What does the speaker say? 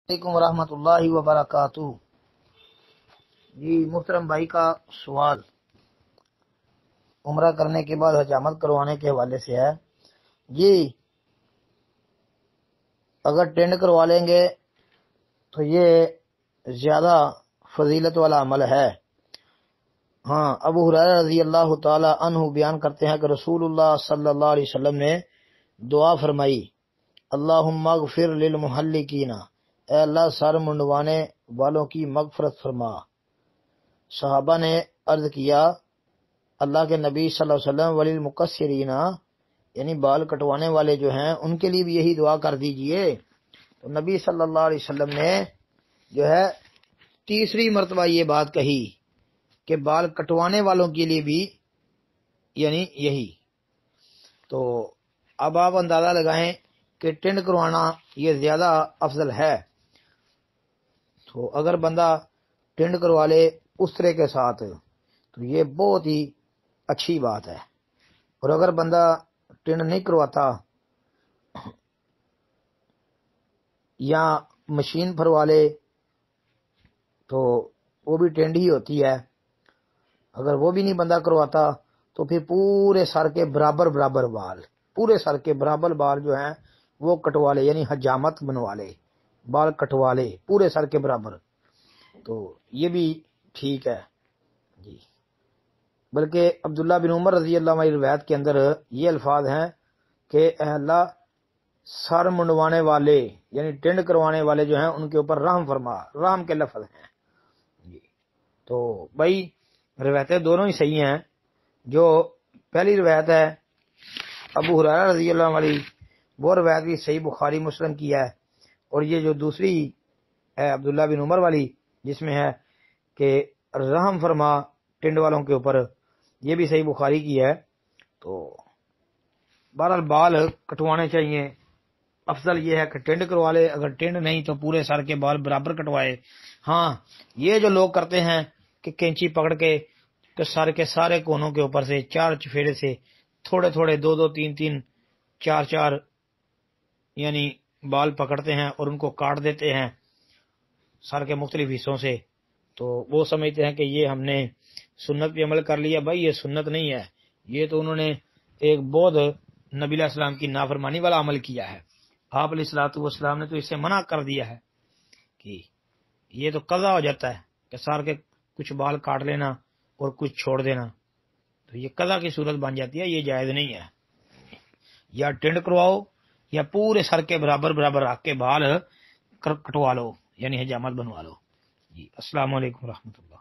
علیکم ورحمۃ اللہ وبرکاتہ۔ جی محترم بھائی کا سوال عمرہ کرنے کے بعد حجامت کروانے کے حوالے سے ہے۔ جی اگر ٹینڈ کروا لیں گے تو یہ زیادہ فضیلت والا عمل ہے۔ ہاں، ابو ہریرہ رضی اللہ تعالی عنہ بیان کرتے ہیں کہ رسول اللہ صلی اللہ علیہ وسلم نے دعا فرمائی، اللہم اغفر للمحلقین، اے اللہ سر منڈوانے والوں کی مغفرت فرما۔ صحابہ نے عرض کیا اللہ کے نبی صلی اللہ علیہ وسلم وللمقصرین، یعنی بال کٹوانے والے جو ہیں ان کے لیے بھی یہی دعا کر دیجئے۔ تو نبی صلی اللہ علیہ وسلم نے جو ہے تیسری مرتبہ یہ بات کہی کہ بال کٹوانے والوں کے لیے بھی یعنی یہی۔ تو اب آپ اندازہ لگائیں کہ ٹینڈ کروانا یہ زیادہ افضل ہے۔ تو اگر بندہ ٹینڈ کروا لے اس طرح کے ساتھ تو یہ بہت ہی اچھی بات ہے، اور اگر بندہ ٹینڈ نہیں کرواتا یا مشین بھروا لے تو وہ بھی ٹینڈ ہی ہوتی ہے۔ اگر وہ بھی نہیں بندہ کرواتا تو پھر پورے سر کے برابر بال، پورے سر کے برابر بال جو ہیں وہ کٹوا لے، یعنی حجامت بنوا لے، بال کٹوا لے پورے سر کے برابر، تو یہ بھی ٹھیک ہے جی۔ بلکہ عبداللہ بن عمر رضی اللہ عنہ روایت کے اندر یہ الفاظ ہیں کہ اے اللہ سر منڈوانے والے یعنی ٹینڈ کروانے والے جو ہیں ان کے اوپر رحم فرما، رحم کے لفظ ہیں جی۔ تو بھائی روایتیں دونوں ہی صحیح ہیں۔ جو پہلی روایت ہے ابو ہریرہ رضی اللہ عنہ والی، وہ روایت بھی صحیح بخاری مسلم کی ہے، اور یہ جو دوسری ہے عبداللہ بن عمر والی جس میں ہے کہ رحم فرما ٹینڈ والوں کے اوپر، یہ بھی صحیح بخاری کی ہے۔ تو بہرحال بال کٹوانے چاہیے، افضل یہ ہے کہ ٹینڈ کروا لے، اگر ٹینڈ نہیں تو پورے سر کے بال برابر کٹوائے۔ ہاں یہ جو لوگ کرتے ہیں کہ کینچی پکڑ کے کہ سر کے سارے کونوں کے اوپر سے چار چفیرے سے تھوڑے تھوڑے دو دو تین تین چار چار یعنی بال پکڑتے ہیں اور ان کو کاٹ دیتے ہیں سر کے مختلف حصوں سے، تو وہ سمجھتے ہیں کہ یہ ہم نے سنت پہ عمل کر لیا۔ بھائی یہ سنت نہیں ہے، یہ تو انہوں نے ایک بہت نبی علیہ السلام کی نافرمانی والا عمل کیا ہے۔ آپ علیہ الصلوۃ والسلام نے تو اس سے منع کر دیا ہے کہ یہ تو قضا ہو جاتا ہے کہ سر کے کچھ بال کاٹ لینا اور کچھ چھوڑ دینا، تو یہ قضا کی صورت بن جاتی ہے، یہ جائز نہیں ہے۔ یا ٹینڈ کرواؤ یا پورے سر کے برابر رکھ کے بال کٹوا لو، یعنی حجامت بنوا لو جی۔ السلام علیکم ورحمۃ اللہ۔